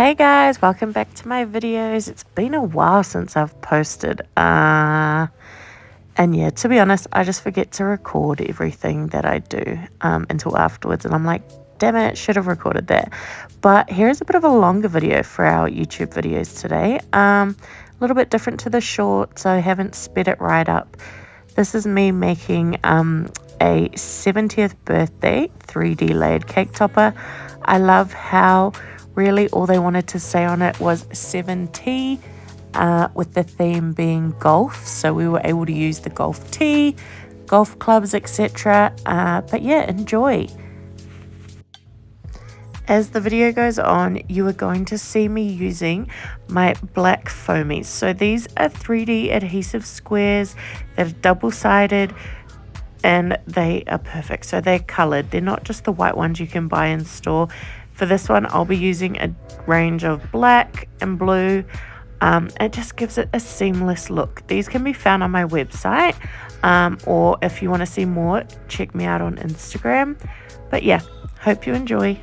Hey guys, welcome back to my videos. It's been a while since I've posted. And yeah, to be honest, I just forget to record everything that I do until afterwards. And I'm like, damn it, should have recorded that. But here's a bit of a longer video for our YouTube videos today. A little bit different to the short, so I haven't sped it right up. This is me making a 70th birthday 3D layered cake topper. I love how really all they wanted to say on it was 7T, with the theme being golf. So we were able to use the golf tee, golf clubs, etc. But yeah, enjoy. As the video goes on, you are going to see me using my black foamies. So these are 3D adhesive squares that are double-sided and they are perfect. So they're colored. They're not just the white ones you can buy in store. For this one, I'll be using a range of black and blue. It just gives it a seamless look. These can be found on my website, or if you want to see more, check me out on Instagram. But yeah, hope you enjoy.